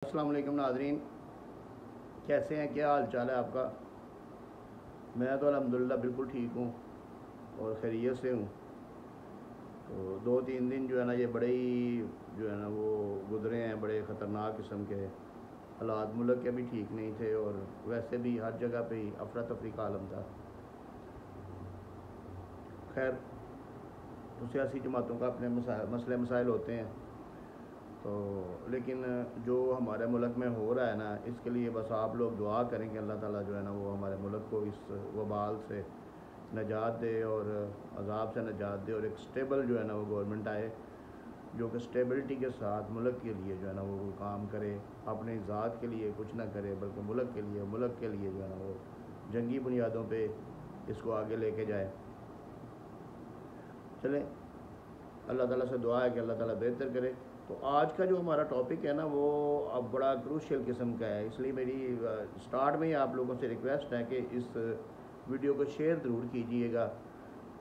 अस्सलाम वालेकुम नाज़रीन, कैसे हैं? क्या हाल चाल है आपका? मैं तो अल्हम्दुलिल्लाह बिल्कुल ठीक हूँ और खैरियत से हूँ। तो 2-3 दिन जो है ना, ये बड़े ही जो है ना वो गुजरे हैं, बड़े ख़तरनाक किस्म के हालात। मुल्क के भी ठीक नहीं थे और वैसे भी हर जगह पे ही अफरा तफरी का आलम था। खैर, तो सियासी जमातों का अपने मसले मसाइल होते हैं। तो लेकिन जो हमारे मुल्क में हो रहा है ना, इसके लिए बस आप लोग दुआ करें कि अल्लाह ताला जो है ना वो हमारे मुल्क को इस वबाल से निजात दे और अजाब से निजात दे और एक स्टेबल जो है ना वो गवर्नमेंट आए, जो कि स्टेबिलिटी के साथ मुल्क के लिए जो है ना वो काम करे। अपनी ज़ात के लिए कुछ ना करे बल्कि मुल्क के लिए जो है ना वो जंगी बुनियादों पे इसको आगे लेके जाए। चलें, अल्लाह ताला से दुआ है कि अल्लाह ताला बेहतर करे। तो आज का जो हमारा टॉपिक है ना वो अब बड़ा क्रूशियल किस्म का है, इसलिए मेरी स्टार्ट में ही आप लोगों से रिक्वेस्ट है कि इस वीडियो को शेयर ज़रूर कीजिएगा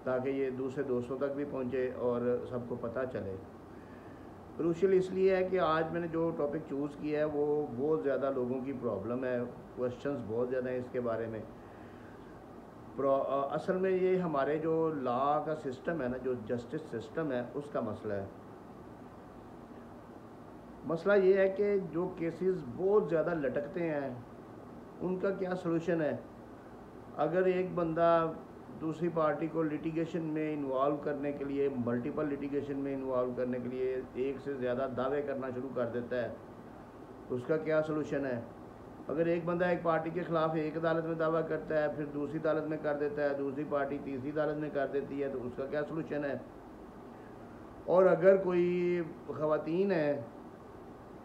ताकि ये दूसरे दोस्तों तक भी पहुँचे और सबको पता चले। क्रूशियल इसलिए है कि आज मैंने जो टॉपिक चूज़ किया है वो बहुत ज़्यादा लोगों की प्रॉब्लम है, क्वेश्चंस बहुत ज़्यादा हैं इसके बारे में। असल में ये हमारे जो लॉ का सिस्टम है ना, जो जस्टिस सिस्टम है, उसका मसला है। मसला ये है कि जो केसेस बहुत ज़्यादा लटकते हैं उनका क्या सलूशन है। अगर एक बंदा दूसरी पार्टी को लिटिगेशन में इन्वॉल्व करने के लिए, मल्टीपल लिटिगेशन में इन्वॉल्व करने के लिए एक से ज़्यादा दावे करना शुरू कर देता है, उसका क्या सलूशन है। अगर एक बंदा एक पार्टी के ख़िलाफ़ एक अदालत में दावा करता है, फिर दूसरी अदालत में कर देता है, दूसरी पार्टी तीसरी अदालत में कर देती है, तो उसका क्या सलूशन है। और अगर कोई ख़वातीन है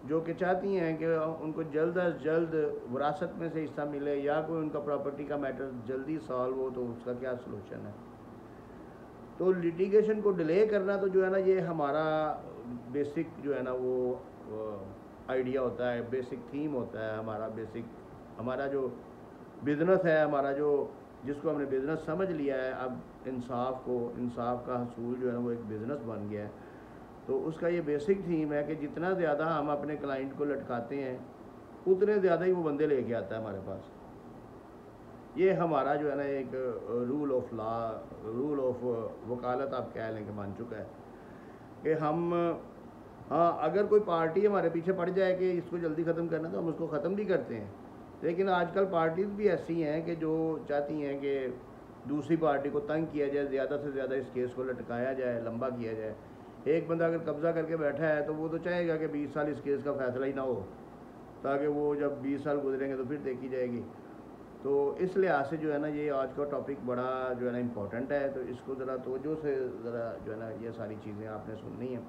जो कि चाहती हैं कि उनको जल्द अज जल्द विरासत में से हिस्सा मिले या कोई उनका प्रॉपर्टी का मैटर जल्दी सॉल्व हो, तो उसका क्या सलूशन है। तो लिटिगेशन को डिले करना तो जो है ना ये हमारा बेसिक जो है ना वो आइडिया होता है, बेसिक थीम होता है हमारा, बेसिक हमारा जो बिज़नेस है, हमारा जो जिसको हमने बिज़नेस समझ लिया है। अब इंसाफ का हसूल जो है ना वो एक बिज़नेस बन गया है। तो उसका ये बेसिक थीम है कि जितना ज़्यादा हम अपने क्लाइंट को लटकाते हैं उतने ज़्यादा ही वो बंदे लेके आता है हमारे पास। ये हमारा जो है ना एक rule of law, rule of वकालत आप कह लें कि बन चुका है कि हम, हाँ, अगर कोई पार्टी हमारे पीछे पड़ जाए कि इसको जल्दी ख़त्म करना तो हम उसको ख़त्म भी करते हैं। लेकिन आजकल पार्टीज़ भी ऐसी हैं कि जो चाहती हैं कि दूसरी पार्टी को तंग किया जाए, ज़्यादा से ज़्यादा इस केस को लटकाया जाए, लंबा किया जाए। एक बंदा अगर कब्ज़ा करके बैठा है तो वो तो चाहेगा कि 20 साल इस केस का फ़ैसला ही ना हो, ताकि वो जब 20 साल गुजरेंगे तो फिर देखी जाएगी। तो इस लिहाज से जो है ना ये आज का टॉपिक बड़ा जो है ना इम्पोर्टेंट है, तो इसको ज़रा तवज्जो से ज़रा जो है ना ये सारी चीज़ें आपने सुननी है।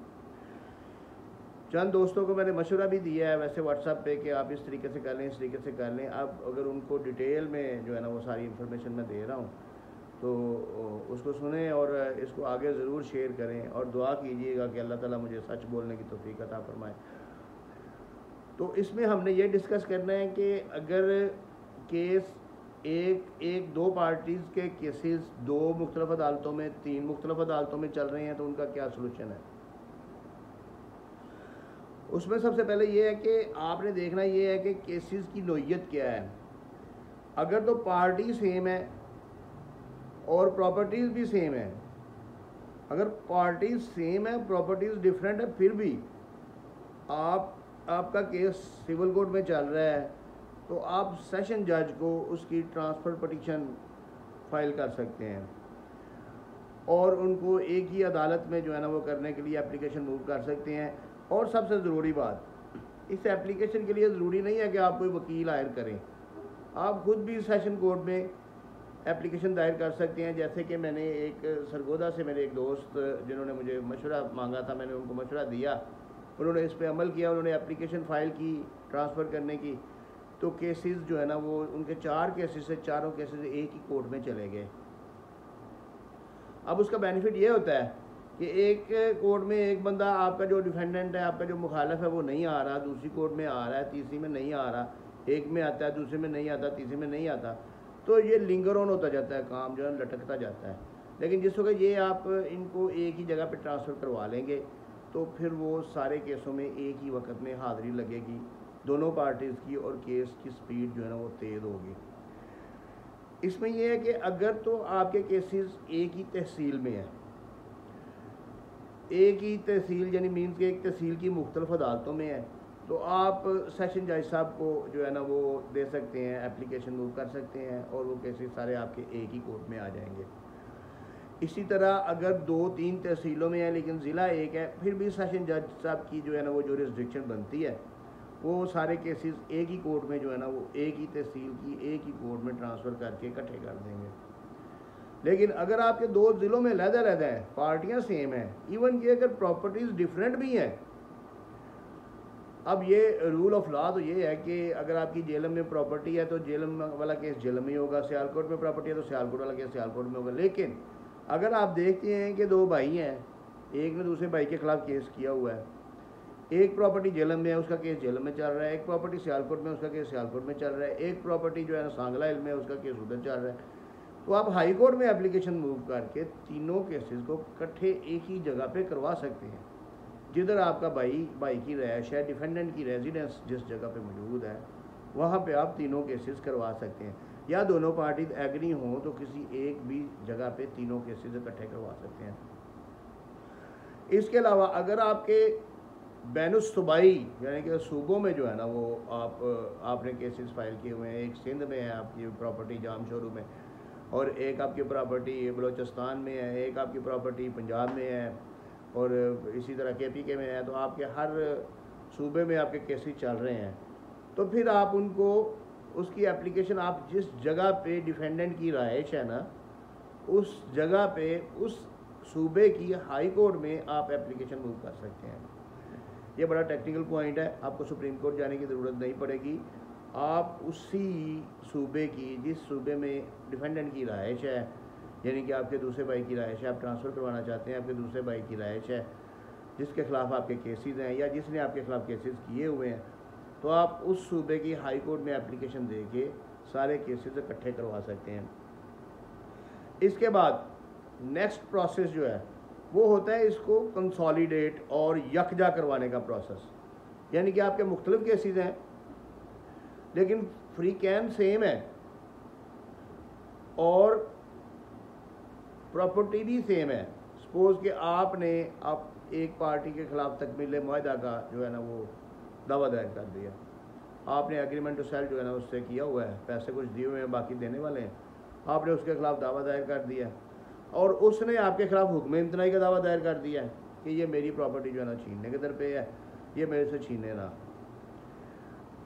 चंद दोस्तों को मैंने मशवरा भी दिया है वैसे व्हाट्सएप पे कि आप इस तरीके से कर लें, इस तरीके से कर लें। अब अगर उनको डिटेल में जो है ना वो सारी इन्फॉर्मेशन मैं दे रहा हूँ तो उसको सुने और इसको आगे ज़रूर शेयर करें और दुआ कीजिएगा कि अल्लाह ताला मुझे सच बोलने की तौफीक अता फरमाए। तो इसमें हमने ये डिस्कस करना है कि अगर केस एक दो पार्टीज़ के केसेस दो मुख्तलिफ अदालतों में, 3 मुख्तलिफ अदालतों में चल रहे हैं तो उनका क्या सलूशन है। उसमें सबसे पहले ये है कि आपने देखना ये है कि केसेस की नोयत क्या है। अगर तो पार्टी सेम है और प्रॉपर्टीज़ भी सेम है, अगर पार्टीज सेम है प्रॉपर्टीज़ डिफरेंट है, फिर भी आपका केस सिविल कोर्ट में चल रहा है तो आप सेशन जज को उसकी ट्रांसफ़र पटिशन फाइल कर सकते हैं और उनको एक ही अदालत में जो है ना वो करने के लिए एप्लीकेशन मूव कर सकते हैं। और सबसे ज़रूरी बात, इस एप्लीकेशन के लिए ज़रूरी नहीं है कि आप कोई वकील हायर करें, आप खुद भी सेशन कोर्ट में एप्लीकेशन दायर कर सकते हैं। जैसे कि मैंने एक सरगोदा से मेरे एक दोस्त जिन्होंने मुझे मशवरा मांगा था, मैंने उनको मशवरा दिया, उन्होंने इस पर अमल किया, उन्होंने एप्लीकेशन फ़ाइल की ट्रांसफ़र करने की। तो केसेस जो है ना वो उनके 4 केसेस से चारों केसेस एक ही कोर्ट में चले गए। अब उसका बेनिफिट ये होता है कि एक कोर्ट में एक बंदा, आपका जो डिफेंडेंट है, आपका जो मुखालफ है वो नहीं आ रहा, दूसरी कोर्ट में आ रहा है, तीसरी में नहीं आ रहा, एक में आता है, दूसरे में नहीं आता, तीसरी में नहीं आता। तो ये लिंगर ऑन होता जाता है, काम जो है लटकता जाता है। लेकिन जिस वक्त ये आप इनको एक ही जगह पे ट्रांसफ़र करवा लेंगे तो फिर वो सारे केसों में एक ही वक्त में हाज़िरी लगेगी, दोनों पार्टीज़ की, और केस की स्पीड जो है ना वो तेज़ होगी। इसमें यह है कि अगर तो आपके केसेस एक ही तहसील में हैं, एक ही तहसील यानी मीन्स के एक तहसील की मुख्तलिफ अदालतों में है, तो आप सेशन जज साहब को जो है ना वो दे सकते हैं, एप्लीकेशन मूव कर सकते हैं, और वो केसेस सारे आपके एक ही कोर्ट में आ जाएंगे। इसी तरह अगर 2-3 तहसीलों में है लेकिन ज़िला एक है, फिर भी सेशन जज साहब की जो है ना वो जो रिस्ट्रिक्शन बनती है, वो सारे केसेस एक ही कोर्ट में जो है ना वो एक ही तहसील की एक ही कोर्ट में ट्रांसफ़र करके इकट्ठे कर देंगे। लेकिन अगर आपके 2 ज़िलों में अलग-अलग हैं, पार्टियां सेम हैं, इवन कि अगर प्रॉपर्टीज़ डिफरेंट भी हैं, अब ये रूल ऑफ लॉ तो ये है कि अगर आपकी जेलम में प्रॉपर्टी है तो जेलम वाला केस जेलम में होगा, सियालकोट में प्रॉपर्टी है तो सियालकोट वाला केस सियालकोट में होगा। लेकिन अगर आप देखते हैं कि 2 भाई हैं, एक ने दूसरे भाई के ख़िलाफ़ केस किया हुआ है, एक प्रॉपर्टी जेलम में है, उसका केस जेलम में चल रहा है, एक प्रॉपर्टी सियालकोट में, उसका केस सियालकोट में चल रहा है, एक प्रॉपर्टी जो है ना सांगला हिल में है, उसका केस उधर चल रहा है, तो आप हाई कोर्ट में एप्लीकेशन मूव करके तीनों केसेस को इकट्ठे एक ही जगह पे करवा सकते हैं। जिधर आपका भाई की रहायश है, डिफेंडेंट की रेजिडेंस जिस जगह पे मौजूद है, वहाँ पे आप तीनों केसेस करवा सकते हैं, या दोनों पार्टी एग्री हों तो किसी एक भी जगह पे तीनों केसेस इकट्ठे करवा सकते हैं। इसके अलावा अगर आपके बैनुस सूबाई यानी कि सूबों में जो है ना वो आपने केसेस फाइल किए हुए हैं, एक सिंध में है आपकी प्रॉपर्टी जाम शोरूम में, और एक आपकी प्रॉपर्टी बलोचिस्तान में है, एक आपकी प्रॉपर्टी पंजाब में है, और इसी तरह KPK में है, तो आपके हर सूबे में आपके केसेस चल रहे हैं, तो फिर आप उनको उसकी एप्लीकेशन आप जिस जगह पे डिफेंडेंट की रहायश है ना, उस जगह पे उस सूबे की हाई कोर्ट में आप एप्लीकेशन मूव कर सकते हैं। ये बड़ा टेक्निकल पॉइंट है, आपको सुप्रीम कोर्ट जाने की ज़रूरत नहीं पड़ेगी। आप उसी सूबे की जिस सूबे में डिफेंडेंट की रहायश है, यानी कि आपके दूसरे भाई की रहायश है, आप ट्रांसफ़र करवाना चाहते हैं, आपके दूसरे भाई की रहायश है जिसके ख़िलाफ़ आपके केसेस हैं या जिसने आपके ख़िलाफ़ केसेस किए हुए हैं, तो आप उस सूबे की हाई कोर्ट में एप्लीकेशन दे के सारे केसेस इकट्ठे करवा सकते हैं। इसके बाद नेक्स्ट प्रोसेस जो है वो होता है इसको कंसोलिडेट और यकजा करवाने का प्रोसेस, यानी कि आपके मुख्तलिफ केसेस हैं लेकिन फ्री कैन सेम है और प्रॉपर्टी भी सेम है। सपोज़ कि आपने आप एक पार्टी के ख़िलाफ़ तकमील मुआहदा का जो है ना वो दावा दायर कर दिया, आपने एग्रीमेंट टू सेल जो है ना उससे किया हुआ है, पैसे कुछ दिए हुए हैं, बाकी देने वाले हैं, आपने उसके ख़िलाफ़ दावा दायर कर दिया और उसने आपके ख़िलाफ़ हुक्म इम्तनाई का दावा दायर कर दिया है कि ये मेरी प्रॉपर्टी जो है ना छीनने के दर पे है, ये मेरे से छीने ना,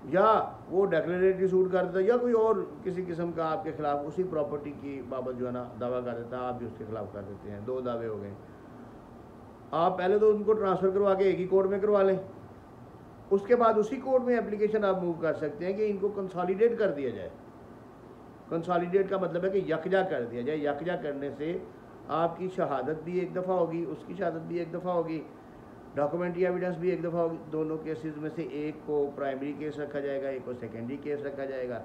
या वो डेक्लेरेटरी सूट कर देता या कोई और किसी किस्म का आपके ख़िलाफ़ उसी प्रॉपर्टी की बाबत जो है ना दावा कर देता, आप भी उसके ख़िलाफ़ कर देते हैं, 2 दावे हो गए। आप पहले तो उनको ट्रांसफ़र करवा के एक ही कोर्ट में करवा लें, उसके बाद उसी कोर्ट में एप्लीकेशन आप मूव कर सकते हैं कि इनको कंसोलिडेट कर दिया जाए। कंसोलिडेट का मतलब है कि यकजा कर दिया जाए। यकजा करने से आपकी शहादत भी एक दफ़ा होगी, उसकी शहादत भी एक दफ़ा होगी, डॉक्यूमेंट्री एविडेंस भी एक दफ़ा होगी। दोनों केसेस में से एक को प्राइमरी केस रखा जाएगा, एक को सेकेंडरी केस रखा जाएगा,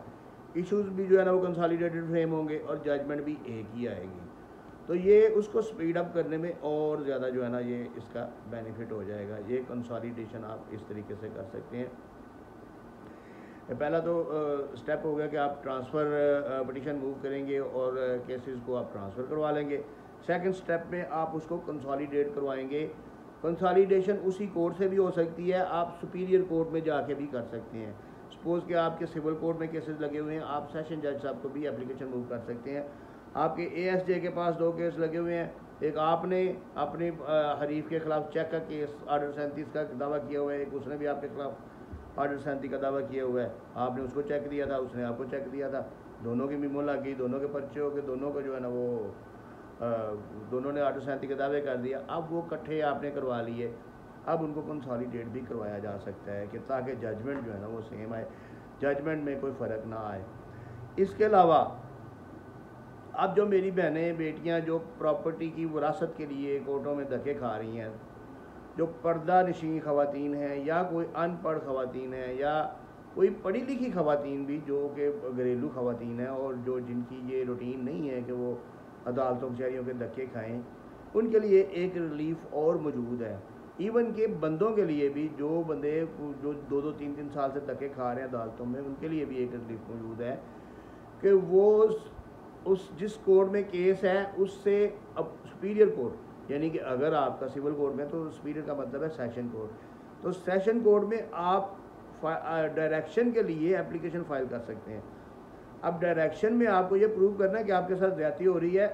इश्यूज़ भी जो है ना वो कंसोलिडेटेड फ्रेम होंगे और जजमेंट भी एक ही आएगी। तो ये उसको स्पीड अप करने में और ज़्यादा जो है ना ये इसका बेनिफिट हो जाएगा। ये कंसोलिडेशन आप इस तरीके से कर सकते हैं। पहला तो स्टेप हो गया कि आप ट्रांसफ़र पिटीशन मूव करेंगे और केसेस को आप ट्रांसफ़र करवा लेंगे। सेकंड स्टेप में आप उसको कंसोलिडेट करवाएंगे। कंसोलिडेशन उसी कोर्ट से भी हो सकती है, आप सुपीरियर कोर्ट में जाके भी कर सकते हैं। सपोज़ कि आपके सिविल कोर्ट में केसेस लगे हुए हैं, आप सेशन जज साहब को भी एप्लीकेशन मूव कर सकते हैं। आपके ASJ के पास 2 केस लगे हुए हैं, एक आपने अपने हरीफ के ख़िलाफ़ चेक का केस ऑर्डर 37 का दावा किया हुआ है, एक उसने भी आपके ख़िलाफ़ ऑर्डर 37 का दावा किया हुआ है, आपने उसको चेक दिया था, उसने आपको चेक दिया था, दोनों की मीमो लग गई, दोनों के पर्चे हो गए, दोनों को जो है ना वो दोनों ने ऑर्डर 37 के दावे कर दिया। अब वो इकट्ठे आपने करवा लिए, अब उनको कंसोलिडेट भी करवाया जा सकता है कि ताकि जजमेंट जो है ना वो सेम आए, जजमेंट में कोई फ़र्क ना आए। इसके अलावा अब जो मेरी बहनें बेटियां जो प्रॉपर्टी की वरासत के लिए कोर्टों में धक्के खा रही हैं, जो पर्दा नशीं ख़वातीन हैं या कोई अनपढ़ ख़वातीन हैं या कोई पढ़ी लिखी ख़वातीन भी जो कि घरेलू ख़वातीन हैं और जो जिनकी ये रूटीन नहीं है कि वो अदालतों कचहरियों के धक्के खाएं, उनके लिए एक रिलीफ और मौजूद है। इवन के बंदों के लिए भी, जो बंदे जो 2-2 3-3 साल से धक्के खा रहे हैं अदालतों में, उनके लिए भी एक रिलीफ मौजूद है कि वो उस जिस कोर्ट में केस है उससे अब सुपीरियर कोर्ट, यानी कि अगर आपका सिविल कोर्ट में, तो सुपीरियर का मतलब है सेशन कोर्ट, तो सेशन कोर्ट में आप डायरेक्शन के लिए एप्लीकेशन फाइल कर सकते हैं। अब डायरेक्शन में आपको ये प्रूव करना है कि आपके साथ ज्यादती हो रही है,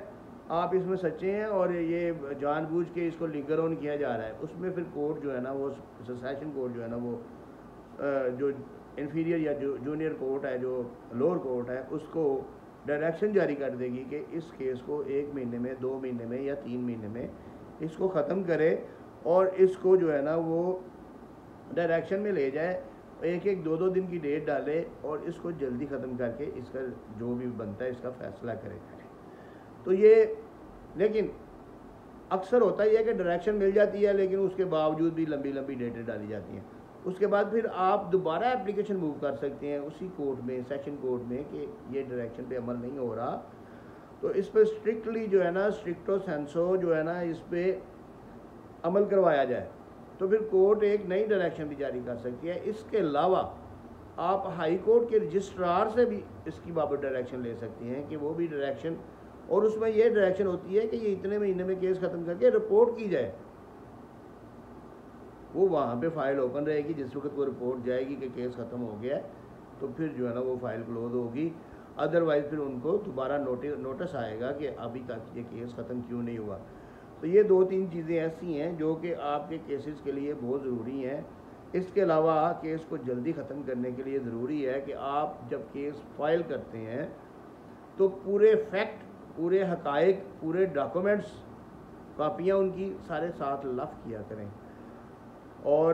आप इसमें सच्चे हैं और ये जानबूझ के इसको लिंगर ऑन किया जा रहा है, उसमें फिर कोर्ट जो है ना, वो सेशन कोर्ट जो है ना, वो जो इन्फीरियर या जो जूनियर कोर्ट है, जो लोअर कोर्ट है, उसको डायरेक्शन जारी कर देगी कि इस केस को 1 महीने में, 2 महीने में या 3 महीने में इसको ख़त्म करे और इसको जो है ना वो डायरेक्शन में ले जाए, 1-1, 2-2 दिन की डेट डाले और इसको जल्दी ख़त्म करके इसका जो भी बनता है इसका फ़ैसला करे। तो ये लेकिन अक्सर होता ही है कि डायरेक्शन मिल जाती है, लेकिन उसके बावजूद भी लंबी लंबी डेटें डाली जाती हैं। उसके बाद फिर आप दोबारा एप्लीकेशन मूव कर सकते हैं उसी कोर्ट में, सेशन कोर्ट में, कि ये डायरेक्शन पे अमल नहीं हो रहा, तो इस पर स्ट्रिक्टली जो है ना, स्ट्रिक्टो सेंसो जो है ना, इस पर अमल करवाया जाए, तो फिर कोर्ट एक नई डायरेक्शन भी जारी कर सकती है। इसके अलावा आप हाई कोर्ट के रजिस्ट्रार से भी इसकी बाबत डायरेक्शन ले सकती हैं कि वो भी डायरेक्शन, और उसमें ये डायरेक्शन होती है कि ये इतने महीने में केस ख़त्म करके रिपोर्ट की जाए, वो वहाँ पे फाइल ओपन रहेगी, जिस वक्त वो रिपोर्ट जाएगी कि केस ख़त्म हो गया है, तो फिर जो है ना वो फाइल क्लोज होगी। अदरवाइज़ फिर उनको दोबारा नोटिस आएगा कि अभी तक ये केस ख़त्म क्यों नहीं हुआ। तो ये 2-3 चीज़ें ऐसी हैं जो कि आपके केसेस के लिए बहुत ज़रूरी हैं। इसके अलावा केस को जल्दी ख़त्म करने के लिए ज़रूरी है कि आप जब केस फाइल करते हैं तो पूरे फैक्ट, पूरे हक़ाइक़, पूरे डॉक्यूमेंट्स, कापियाँ उनकी सारे साथ लफ किया करें, और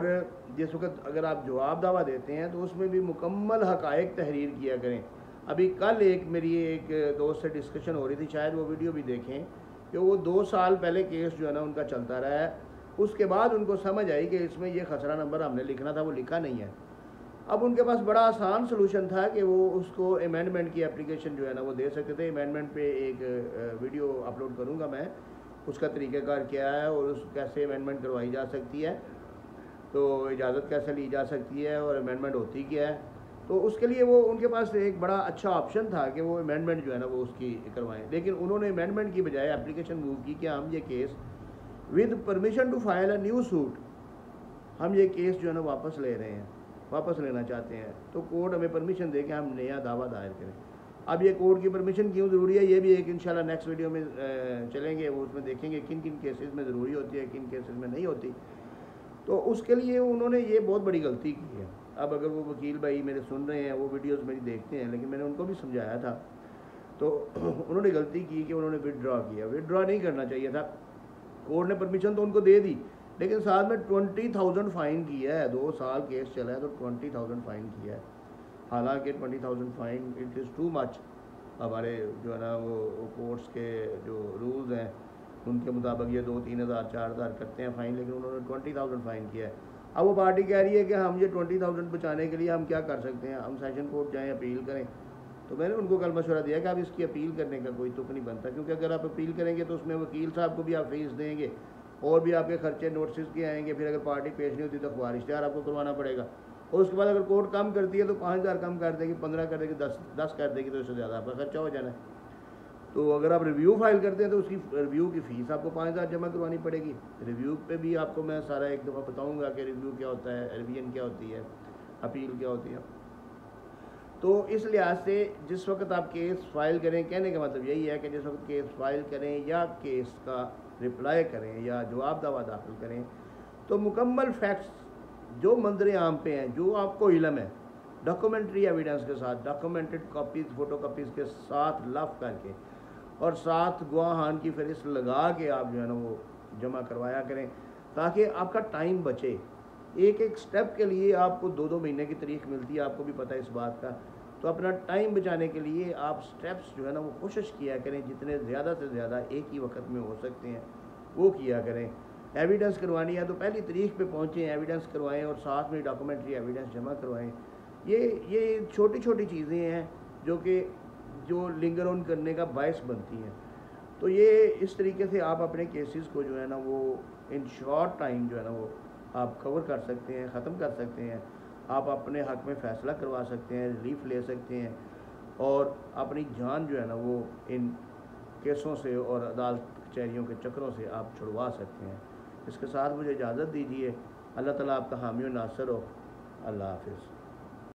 जिस वक्त अगर आप जवाब दावा देते हैं तो उसमें भी मुकम्मल हक़ाइक़ तहरीर किया करें। अभी कल मेरी एक दोस्त से डिस्कशन हो रही थी, शायद वो वीडियो भी देखें, कि वो 2 साल पहले केस जो है ना उनका चलता रहा है, उसके बाद उनको समझ आई कि इसमें ये खसरा नंबर हमने लिखना था वो लिखा नहीं है। अब उनके पास बड़ा आसान सोल्यूशन था कि वो उसको अमेंडमेंट की एप्लीकेशन जो है ना वो दे सकते थे। अमेंडमेंट पे एक वीडियो अपलोड करूँगा मैं, उसका तरीक़ाकार क्या है और उस कैसे अमेंडमेंट करवाई जा सकती है, तो इजाज़त कैसे ली जा सकती है और अमेंडमेंट होती क्या है। तो उसके लिए वो उनके पास एक बड़ा अच्छा ऑप्शन था कि वो अमेंडमेंट जो है ना वो उसकी करवाएं, लेकिन उन्होंने अमेंडमेंट की बजाय एप्लीकेशन मूव की कि हम ये case with permission to file a new suit, हम ये केस जो है ना वापस ले रहे हैं, वापस लेना चाहते हैं, तो कोर्ट हमें परमिशन दे के हम नया दावा दायर करें। अब ये कोर्ट की परमिशन क्यों ज़रूरी है, ये भी एक इंशाल्लाह नेक्स्ट वीडियो में चलेंगे, वो उसमें देखेंगे किन किन केसेस में ज़रूरी होती है, किन केसेस में नहीं होती। तो उसके लिए उन्होंने ये बहुत बड़ी गलती की है। अब अगर वो वकील भाई मेरे सुन रहे हैं, वो वीडियोस मेरी देखते हैं, लेकिन मैंने उनको भी समझाया था, तो उन्होंने गलती की कि उन्होंने विदड्रॉ किया। विदड्रॉ नहीं करना चाहिए था, कोर्ट ने परमिशन तो उनको दे दी, लेकिन साथ में 20,000 फ़ाइन किया है। 2 साल केस चला है तो 20,000 फ़ाइन किया है। हालांकि 20,000 fine it is too much, हमारे जो है ना वो कोर्ट्स के जो रूल्स हैं उनके मुताबिक ये 2-3 हज़ार 4 हज़ार करते हैं फ़ाइन, लेकिन उन्होंने 20,000 फ़ाइन किया है। अब वो पार्टी कह रही है कि हम ये 20,000 बचाने के लिए हम क्या कर सकते हैं, हम सेशन कोर्ट जाएं, अपील करें। तो मैंने उनको कल मशवरा दिया कि आप इसकी अपील करने का कोई तुक नहीं बनता, क्योंकि अगर आप अपील करेंगे तो उसमें वकील साहब को भी आप फीस देंगे और भी आपके खर्चे नोटिस के आएंगे, फिर अगर पार्टी पेश नहीं होती तो अखबार इश्तेहार आपको करवाना पड़ेगा, और उसके बाद अगर कोर्ट कम करती है तो 5,000 कम कर देगी, 15 कर देगी, 10 कर देगी, तो इससे ज़्यादा आपका खर्चा हो जाना है। तो अगर आप रिव्यू फाइल करते हैं तो उसकी रिव्यू की फ़ीस आपको 5,000 जमा करवानी पड़ेगी। रिव्यू पे भी आपको मैं सारा एक दफ़ा बताऊंगा कि रिव्यू क्या होता है, रिवीजन क्या होती है, अपील क्या होती है। तो इस लिहाज से जिस वक्त आप केस फाइल करें, कहने का मतलब यही है कि जिस वक्त केस फाइल करें या केस का रिप्लाई करें या जवाब दावा दाखिल करें, तो मुकम्मल फैक्ट्स जो मंजर आम पे हैं, जो आपको इल्म है, डॉक्यूमेंट्री एविडेंस के साथ, डॉक्यूमेंटेड कॉपीज़, फ़ोटो कॉपीज़ के साथ लफ करके और साथ गवाहान की फहरिस्त लगा के आप जो है ना वो जमा करवाया करें, ताकि आपका टाइम बचे। एक एक स्टेप के लिए आपको 2-2 महीने की तारीख मिलती है, आपको भी पता है इस बात का। तो अपना टाइम बचाने के लिए आप स्टेप्स जो है ना वो कोशिश किया करें, जितने ज़्यादा से ज़्यादा एक ही वक्त में हो सकते हैं वो किया करें। एविडेंस करवानी है तो पहली तारीख पे पहुँचें, एविडेंस करवाएं और साथ में डॉक्यूमेंट्री एविडेंस जमा करवाएं। ये छोटी छोटी चीज़ें हैं जो लिंगर ऑन करने का बायस बनती हैं। तो ये इस तरीके से आप अपने केसेस को जो है ना वो इन शॉर्ट टाइम जो है ना वो आप कवर कर सकते हैं, ख़त्म कर सकते हैं। आप अपने हक़ में फ़ैसला करवा सकते हैं, रिलीफ ले सकते हैं और अपनी जान जो है ना वो इन केसों से और अदालत कचहरियों के चक्रों से आप छुड़वा सकते हैं। इसके साथ मुझे इजाज़त दीजिए। अल्लाह ताला आपका हामी और नासर हो। अल्लाह हाफ़िज़।